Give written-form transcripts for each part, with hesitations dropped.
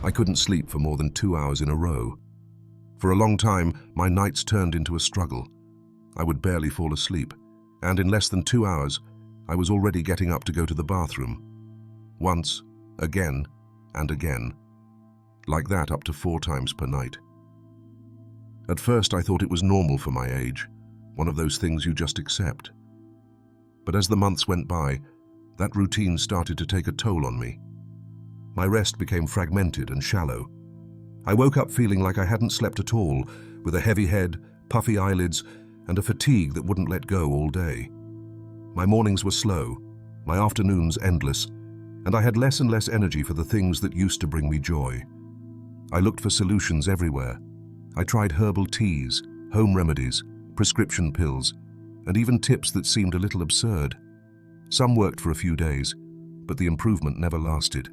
I couldn't sleep for more than 2 hours in a row. For a long time, my nights turned into a struggle. I would barely fall asleep, and in less than 2 hours, I was already getting up to go to the bathroom. Once, again, and again. Like that up to 4 times per night. At first, I thought it was normal for my age, one of those things you just accept. But as the months went by, that routine started to take a toll on me. My rest became fragmented and shallow. I woke up feeling like I hadn't slept at all, with a heavy head, puffy eyelids, and a fatigue that wouldn't let go all day. My mornings were slow, my afternoons endless, and I had less and less energy for the things that used to bring me joy. I looked for solutions everywhere. I tried herbal teas, home remedies, prescription pills, and even tips that seemed a little absurd. Some worked for a few days, but the improvement never lasted.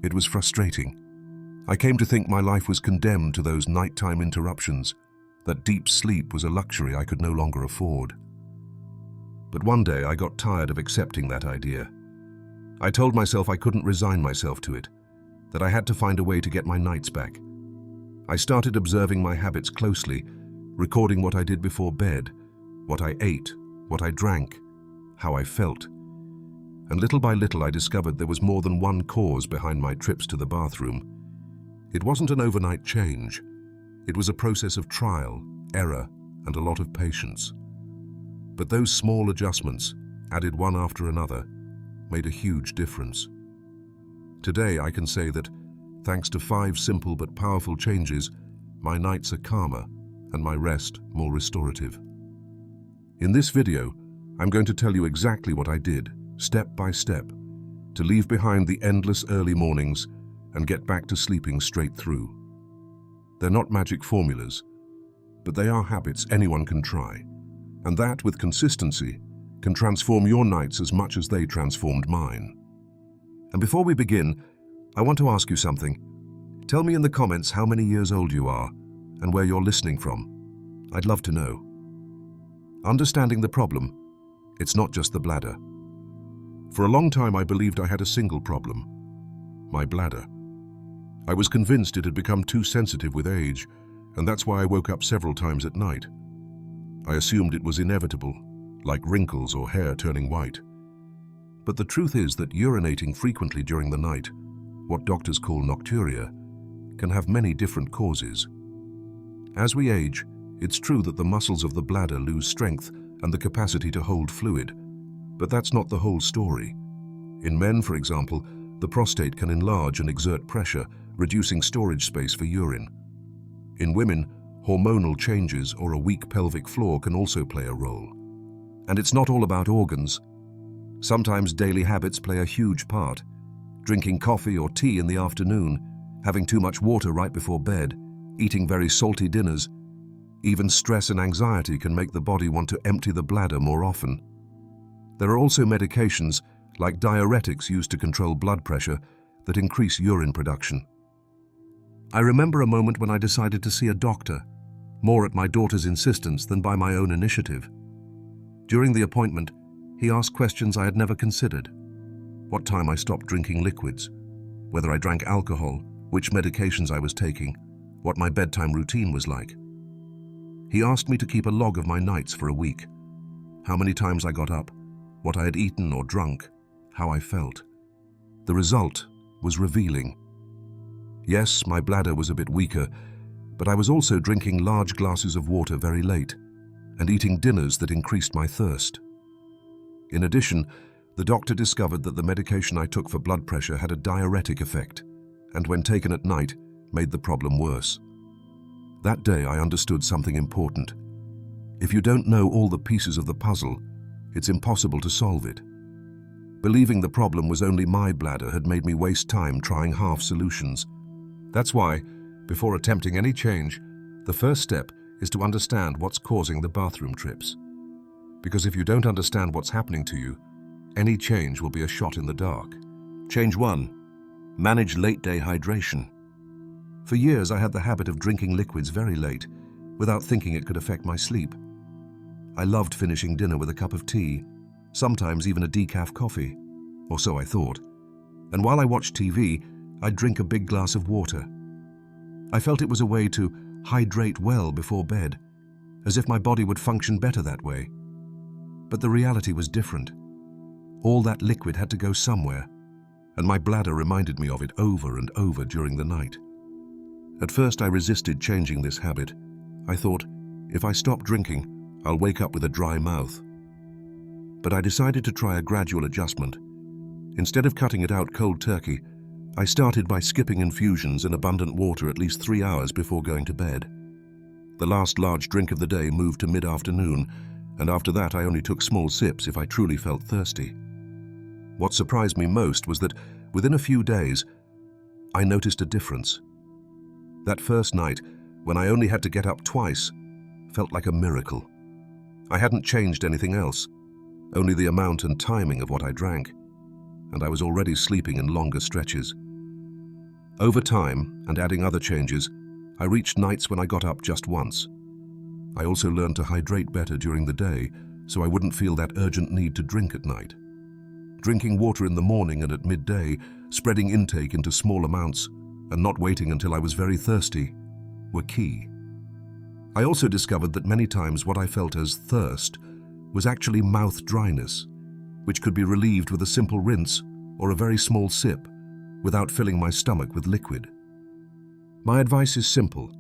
It was frustrating. I came to think my life was condemned to those nighttime interruptions, that deep sleep was a luxury I could no longer afford. But one day I got tired of accepting that idea. I told myself I couldn't resign myself to it, that I had to find a way to get my nights back. I started observing my habits closely, recording what I did before bed, what I ate, what I drank, how I felt. And little by little I discovered there was more than one cause behind my trips to the bathroom. It wasn't an overnight change. It was a process of trial, error, and a lot of patience. But those small adjustments, added one after another, made a huge difference. Today I can say that, thanks to 5 simple but powerful changes, my nights are calmer and my rest more restorative. In this video, I'm going to tell you exactly what I did, step by step, to leave behind the endless early mornings and get back to sleeping straight through. They're not magic formulas, but they are habits anyone can try, and that, with consistency, can transform your nights as much as they transformed mine. And before we begin, I want to ask you something. Tell me in the comments how many years old you are and where you're listening from. I'd love to know. Understanding the problem, it's not just the bladder. For a long time I believed I had a single problem, my bladder. I was convinced it had become too sensitive with age, and that's why I woke up several times at night. I assumed it was inevitable, like wrinkles or hair turning white. But the truth is that urinating frequently during the night, what doctors call nocturia, can have many different causes. As we age, it's true that the muscles of the bladder lose strength and the capacity to hold fluid, but that's not the whole story. In men, for example, the prostate can enlarge and exert pressure, reducing storage space for urine. In women, hormonal changes or a weak pelvic floor can also play a role. And it's not all about organs. Sometimes daily habits play a huge part. Drinking coffee or tea in the afternoon, having too much water right before bed, eating very salty dinners. Even stress and anxiety can make the body want to empty the bladder more often. There are also medications, like diuretics used to control blood pressure, that increase urine production. I remember a moment when I decided to see a doctor, more at my daughter's insistence than by my own initiative. During the appointment, he asked questions I had never considered. What time I stopped drinking liquids, whether I drank alcohol, which medications I was taking, what my bedtime routine was like. He asked me to keep a log of my nights for a week, how many times I got up, what I had eaten or drunk, how I felt. The result was revealing. Yes, my bladder was a bit weaker, but I was also drinking large glasses of water very late and eating dinners that increased my thirst. In addition, the doctor discovered that the medication I took for blood pressure had a diuretic effect, and when taken at night, made the problem worse. That day I understood something important. If you don't know all the pieces of the puzzle, it's impossible to solve it. Believing the problem was only my bladder had made me waste time trying half solutions. That's why, before attempting any change, the first step is to understand what's causing the bathroom trips. Because if you don't understand what's happening to you, any change will be a shot in the dark. Change 1. Manage late-day hydration. For years I had the habit of drinking liquids very late, without thinking it could affect my sleep. I loved finishing dinner with a cup of tea, sometimes even a decaf coffee, or so I thought. And while I watched TV, I'd drink a big glass of water. I felt it was a way to hydrate well before bed, as if my body would function better that way. But the reality was different. All that liquid had to go somewhere, and my bladder reminded me of it over and over during the night. At first I resisted changing this habit. I thought, if I stop drinking, I'll wake up with a dry mouth. But I decided to try a gradual adjustment. Instead of cutting it out cold turkey, I started by skipping infusions and abundant water at least 3 hours before going to bed. The last large drink of the day moved to mid-afternoon, and after that I only took small sips if I truly felt thirsty. What surprised me most was that within a few days, I noticed a difference. That first night, when I only had to get up twice, felt like a miracle. I hadn't changed anything else, only the amount and timing of what I drank, and I was already sleeping in longer stretches. Over time, and adding other changes, I reached nights when I got up just once. I also learned to hydrate better during the day, so I wouldn't feel that urgent need to drink at night. Drinking water in the morning and at midday, spreading intake into small amounts, and not waiting until I was very thirsty, were key. I also discovered that many times what I felt as thirst was actually mouth dryness, which could be relieved with a simple rinse or a very small sip without filling my stomach with liquid. My advice is simple.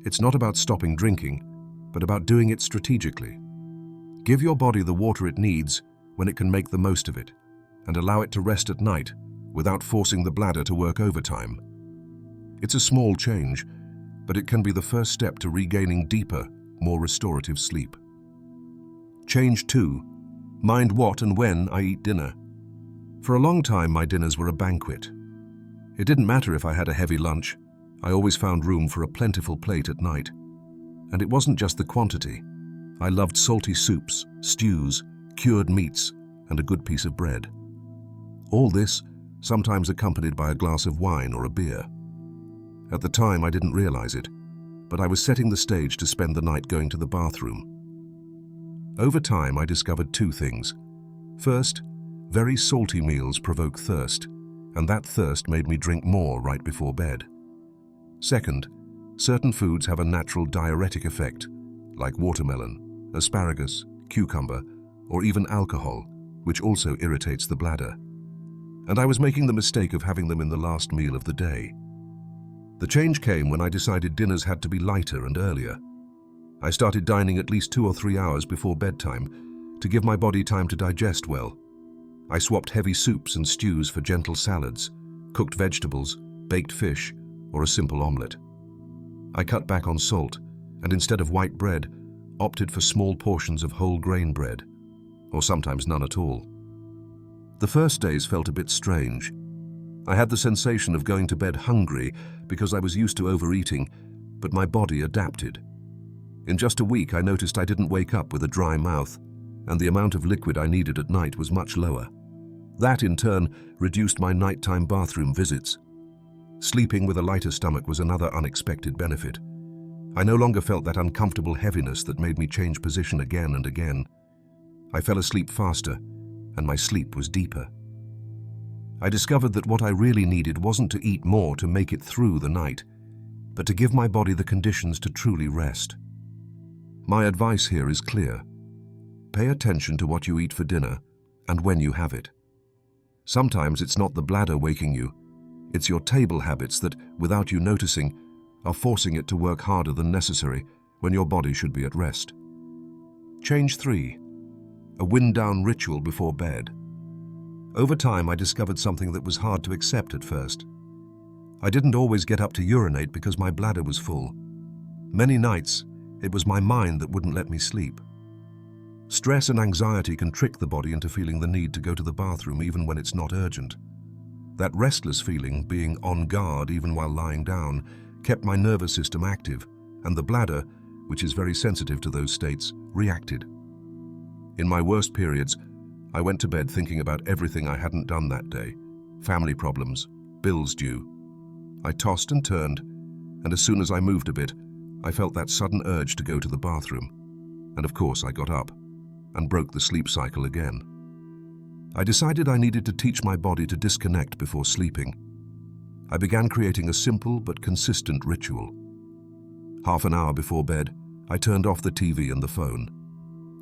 It's not about stopping drinking, but about doing it strategically. Give your body the water it needs when it can make the most of it, and allow it to rest at night without forcing the bladder to work overtime. It's a small change, but it can be the first step to regaining deeper, more restorative sleep. Change 2. Mind what and when I eat dinner. For a long time, my dinners were a banquet. It didn't matter if I had a heavy lunch. I always found room for a plentiful plate at night. And it wasn't just the quantity. I loved salty soups, stews, cured meats, and a good piece of bread. All this, sometimes accompanied by a glass of wine or a beer. At the time, I didn't realize it, but I was setting the stage to spend the night going to the bathroom. Over time, I discovered 2 things. First, very salty meals provoke thirst, and that thirst made me drink more right before bed. Second, certain foods have a natural diuretic effect, like watermelon, asparagus, cucumber, or even alcohol, which also irritates the bladder. And I was making the mistake of having them in the last meal of the day. The change came when I decided dinners had to be lighter and earlier. I started dining at least 2 or 3 hours before bedtime to give my body time to digest well. I swapped heavy soups and stews for gentle salads, cooked vegetables, baked fish, or a simple omelette. I cut back on salt, and instead of white bread, opted for small portions of whole grain bread, or sometimes none at all. The first days felt a bit strange. I had the sensation of going to bed hungry because I was used to overeating, but my body adapted. In just a week, I noticed I didn't wake up with a dry mouth, and the amount of liquid I needed at night was much lower. That, in turn, reduced my nighttime bathroom visits. Sleeping with a lighter stomach was another unexpected benefit. I no longer felt that uncomfortable heaviness that made me change position again and again. I fell asleep faster, and my sleep was deeper. I discovered that what I really needed wasn't to eat more to make it through the night, but to give my body the conditions to truly rest. My advice here is clear. Pay attention to what you eat for dinner and when you have it. Sometimes it's not the bladder waking you, it's your table habits that, without you noticing, are forcing it to work harder than necessary when your body should be at rest. Change 3. A wind-down ritual before bed. Over time, I discovered something that was hard to accept at first. I didn't always get up to urinate because my bladder was full. Many nights, it was my mind that wouldn't let me sleep. Stress and anxiety can trick the body into feeling the need to go to the bathroom even when it's not urgent. That restless feeling, being on guard even while lying down, kept my nervous system active, and the bladder, which is very sensitive to those states, reacted. In my worst periods, I went to bed thinking about everything I hadn't done that day, family problems, bills due. I tossed and turned, and as soon as I moved a bit, I felt that sudden urge to go to the bathroom. And of course I got up and broke the sleep cycle again. I decided I needed to teach my body to disconnect before sleeping. I began creating a simple but consistent ritual. Half an hour before bed, I turned off the TV and the phone.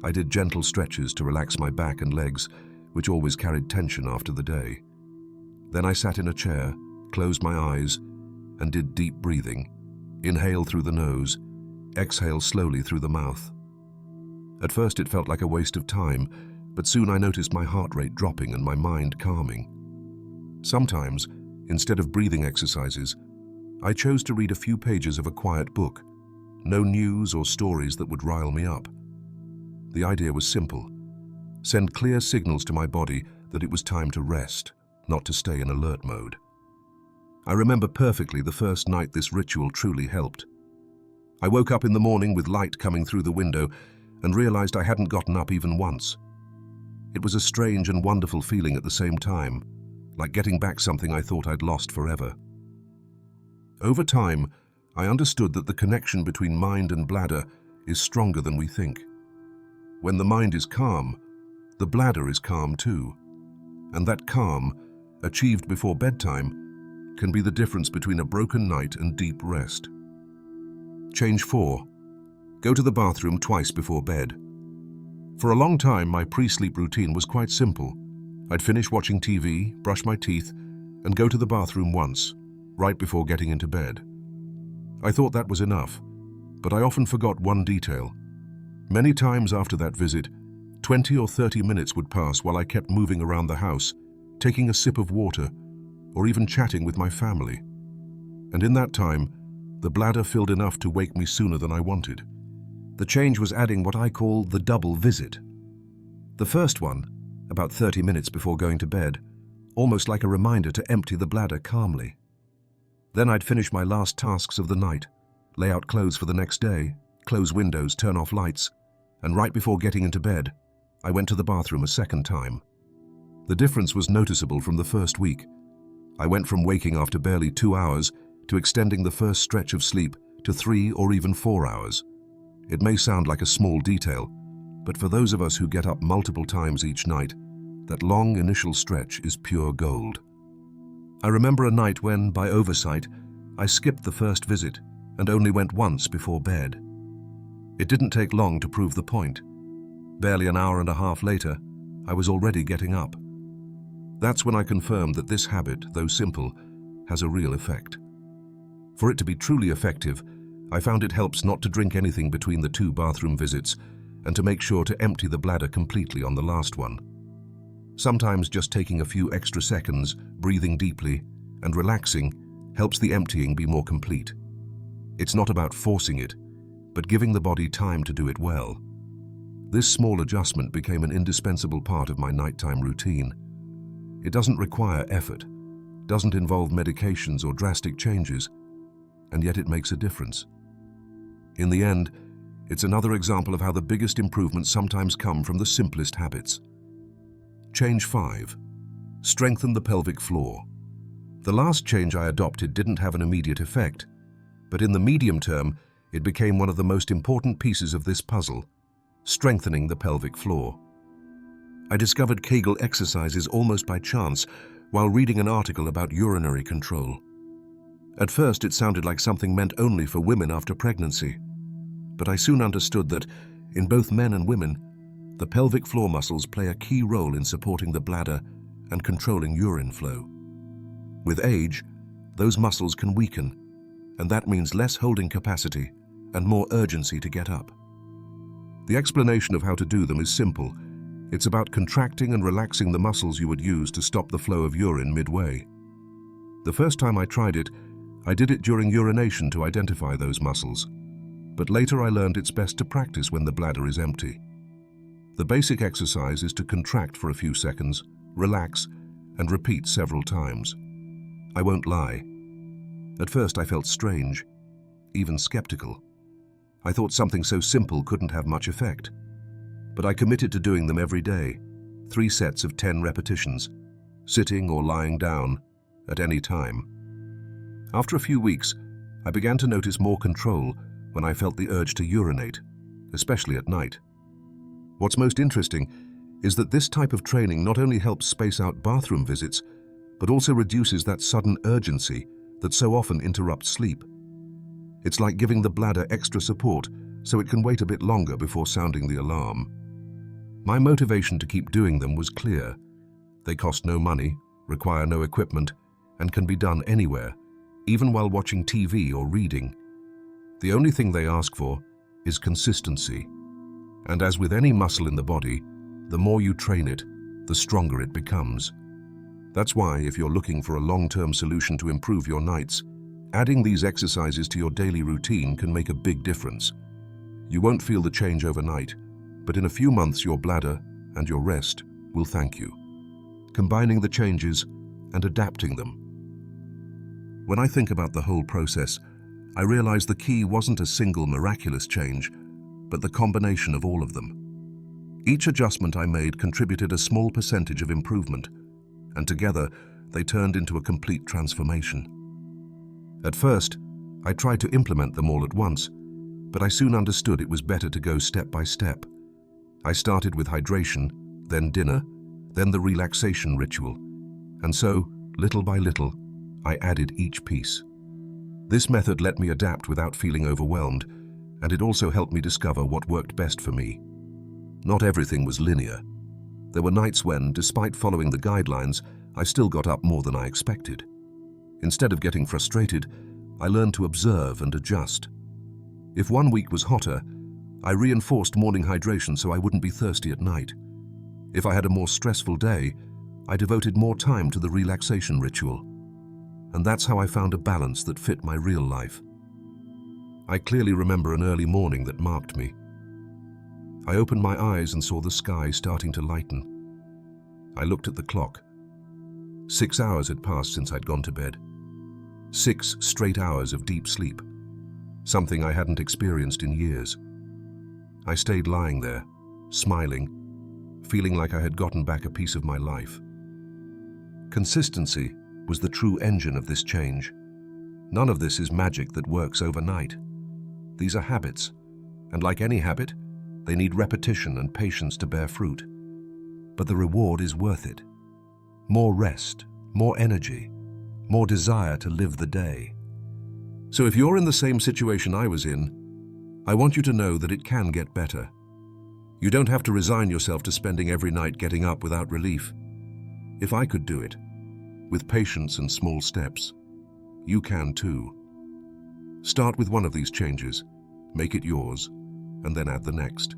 I did gentle stretches to relax my back and legs, which always carried tension after the day. Then I sat in a chair, closed my eyes, and did deep breathing. Inhale through the nose, exhale slowly through the mouth. At first it felt like a waste of time, but soon I noticed my heart rate dropping and my mind calming. Sometimes, instead of breathing exercises, I chose to read a few pages of a quiet book. No news or stories that would rile me up. The idea was simple. Send clear signals to my body that it was time to rest, not to stay in alert mode. I remember perfectly the first night this ritual truly helped. I woke up in the morning with light coming through the window and realized I hadn't gotten up even once. It was a strange and wonderful feeling at the same time, like getting back something I thought I'd lost forever. Over time, I understood that the connection between mind and bladder is stronger than we think. When the mind is calm, the bladder is calm too. And that calm, achieved before bedtime, can be the difference between a broken night and deep rest. Change 4. Go to the bathroom twice before bed. For a long time, my pre-sleep routine was quite simple. I'd finish watching TV, brush my teeth, and go to the bathroom once, right before getting into bed. I thought that was enough, but I often forgot one detail. Many times after that visit, 20 or 30 minutes would pass while I kept moving around the house, taking a sip of water, or even chatting with my family. And in that time, the bladder filled enough to wake me sooner than I wanted. The change was adding what I call the double visit. The first one, about 30 minutes before going to bed, almost like a reminder to empty the bladder calmly. Then I'd finish my last tasks of the night, lay out clothes for the next day, close windows, turn off lights, and right before getting into bed, I went to the bathroom a second time. The difference was noticeable from the first week. I went from waking after barely 2 hours to extending the first stretch of sleep to 3 or even 4 hours. It may sound like a small detail, but for those of us who get up multiple times each night, that long initial stretch is pure gold. I remember a night when, by oversight, I skipped the first visit and only went once before bed. It didn't take long to prove the point. Barely an hour and a half later, I was already getting up. That's when I confirmed that this habit, though simple, has a real effect. For it to be truly effective, I found it helps not to drink anything between the 2 bathroom visits and to make sure to empty the bladder completely on the last one. Sometimes just taking a few extra seconds, breathing deeply, and relaxing helps the emptying be more complete. It's not about forcing it, but giving the body time to do it well. This small adjustment became an indispensable part of my nighttime routine. It doesn't require effort, doesn't involve medications or drastic changes, and yet it makes a difference. In the end, it's another example of how the biggest improvements sometimes come from the simplest habits. Change 5. Strengthen the pelvic floor. The last change I adopted didn't have an immediate effect, but in the medium term, it became one of the most important pieces of this puzzle, strengthening the pelvic floor. I discovered Kegel exercises almost by chance while reading an article about urinary control. At first, it sounded like something meant only for women after pregnancy, but I soon understood that, in both men and women, the pelvic floor muscles play a key role in supporting the bladder and controlling urine flow. With age, those muscles can weaken, and that means less holding capacity and more urgency to get up. The explanation of how to do them is simple. It's about contracting and relaxing the muscles you would use to stop the flow of urine midway. The first time I tried it, I did it during urination to identify those muscles, but later I learned it's best to practice when the bladder is empty. The basic exercise is to contract for a few seconds, relax, and repeat several times. I won't lie. At first I felt strange, even skeptical. I thought something so simple couldn't have much effect. But I committed to doing them every day, 3 sets of 10 repetitions, sitting or lying down, at any time. After a few weeks, I began to notice more control when I felt the urge to urinate, especially at night. What's most interesting is that this type of training not only helps space out bathroom visits, but also reduces that sudden urgency that so often interrupt sleep. It's like giving the bladder extra support so it can wait a bit longer before sounding the alarm. My motivation to keep doing them was clear. They cost no money, require no equipment, and can be done anywhere, even while watching TV or reading. The only thing they ask for is consistency. And as with any muscle in the body, the more you train it, the stronger it becomes. That's why, if you're looking for a long-term solution to improve your nights, adding these exercises to your daily routine can make a big difference. You won't feel the change overnight, but in a few months your bladder and your rest will thank you. Combining the changes and adapting them. When I think about the whole process, I realize the key wasn't a single miraculous change, but the combination of all of them. Each adjustment I made contributed a small percentage of improvement, and together they turned into a complete transformation. At first, I tried to implement them all at once, but I soon understood it was better to go step by step. I started with hydration, then dinner, then the relaxation ritual, and so, little by little, I added each piece. This method let me adapt without feeling overwhelmed, and it also helped me discover what worked best for me. Not everything was linear. There were nights when, despite following the guidelines, I still got up more than I expected. Instead of getting frustrated, I learned to observe and adjust. If one week was hotter, I reinforced morning hydration so I wouldn't be thirsty at night. If I had a more stressful day, I devoted more time to the relaxation ritual. And that's how I found a balance that fit my real life. I clearly remember an early morning that marked me. I opened my eyes and saw the sky starting to lighten. I looked at the clock. 6 hours had passed since I'd gone to bed. 6 straight hours of deep sleep, something I hadn't experienced in years. I stayed lying there, smiling, feeling like I had gotten back a piece of my life. Consistency was the true engine of this change. None of this is magic that works overnight. These are habits, and like any habit, they need repetition and patience to bear fruit. But the reward is worth it. More rest, more energy, more desire to live the day. So if you're in the same situation I was in, I want you to know that it can get better. You don't have to resign yourself to spending every night getting up without relief. If I could do it, with patience and small steps, you can too. Start with one of these changes, make it yours, and then add the next.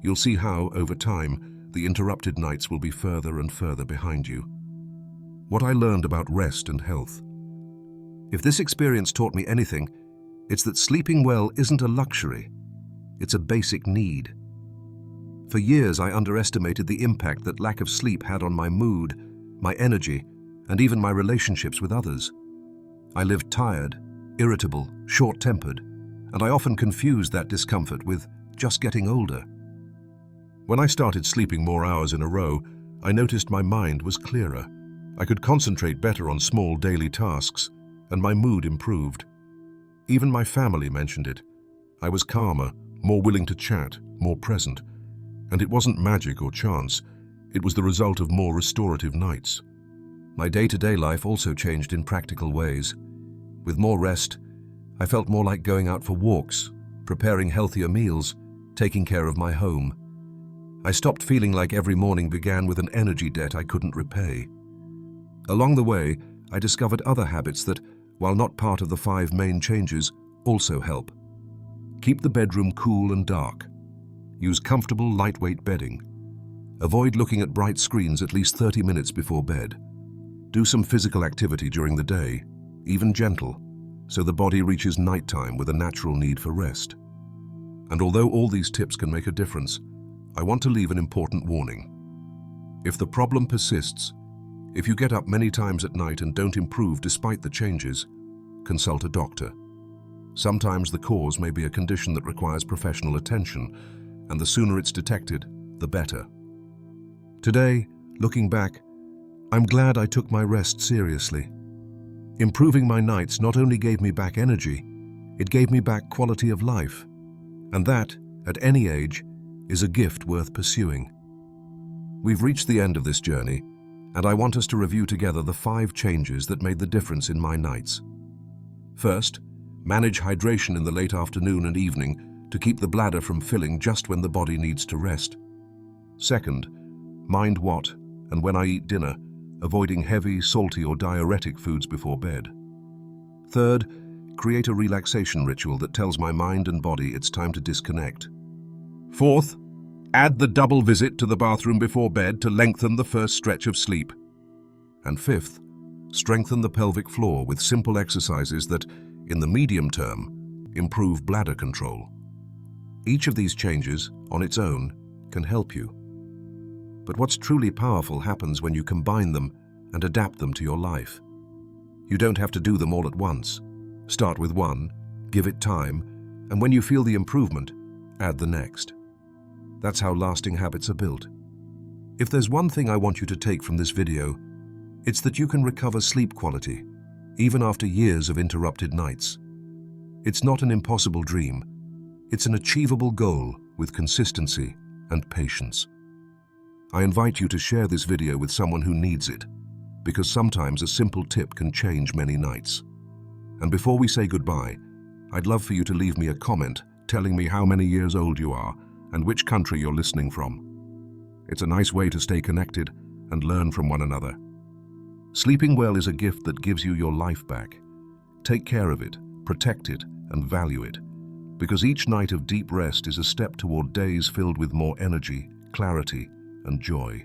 You'll see how, over time, the interrupted nights will be further and further behind you. What I learned about rest and health. If this experience taught me anything, it's that sleeping well isn't a luxury, it's a basic need. For years, I underestimated the impact that lack of sleep had on my mood, my energy, and even my relationships with others. I lived tired, irritable, short-tempered, and I often confused that discomfort with just getting older. When I started sleeping more hours in a row, I noticed my mind was clearer. I could concentrate better on small daily tasks, and my mood improved. Even my family mentioned it. I was calmer, more willing to chat, more present. And it wasn't magic or chance, it was the result of more restorative nights. My day-to-day life also changed in practical ways. With more rest, I felt more like going out for walks, preparing healthier meals, taking care of my home. I stopped feeling like every morning began with an energy debt I couldn't repay. Along the way, I discovered other habits that, while not part of the 5 main changes, also help. Keep the bedroom cool and dark. Use comfortable, lightweight bedding. Avoid looking at bright screens at least 30 minutes before bed. Do some physical activity during the day, even gentle, so the body reaches nighttime with a natural need for rest. And although all these tips can make a difference, I want to leave an important warning. If the problem persists, if you get up many times at night and don't improve despite the changes, consult a doctor. Sometimes the cause may be a condition that requires professional attention, and the sooner it's detected, the better. Today, looking back, I'm glad I took my rest seriously. Improving my nights not only gave me back energy, it gave me back quality of life. And that, at any age, is a gift worth pursuing. We've reached the end of this journey, and I want us to review together the 5 changes that made the difference in my nights. First, manage hydration in the late afternoon and evening to keep the bladder from filling just when the body needs to rest. Second, mind what and when I eat dinner, avoiding heavy, salty or diuretic foods before bed. Third, create a relaxation ritual that tells my mind and body it's time to disconnect. Fourth, add the double visit to the bathroom before bed to lengthen the first stretch of sleep. And fifth, strengthen the pelvic floor with simple exercises that, in the medium term, improve bladder control. Each of these changes, on its own, can help you. But what's truly powerful happens when you combine them and adapt them to your life. You don't have to do them all at once. Start with one, give it time, and when you feel the improvement, add the next. That's how lasting habits are built. If there's one thing I want you to take from this video, it's that you can recover sleep quality, even after years of interrupted nights. It's not an impossible dream. It's an achievable goal with consistency and patience. I invite you to share this video with someone who needs it, because sometimes a simple tip can change many nights. And before we say goodbye, I'd love for you to leave me a comment telling me how many years old you are and which country you're listening from. It's a nice way to stay connected and learn from one another. Sleeping well is a gift that gives you your life back. Take care of it, protect it, and value it, because each night of deep rest is a step toward days filled with more energy, clarity, and joy.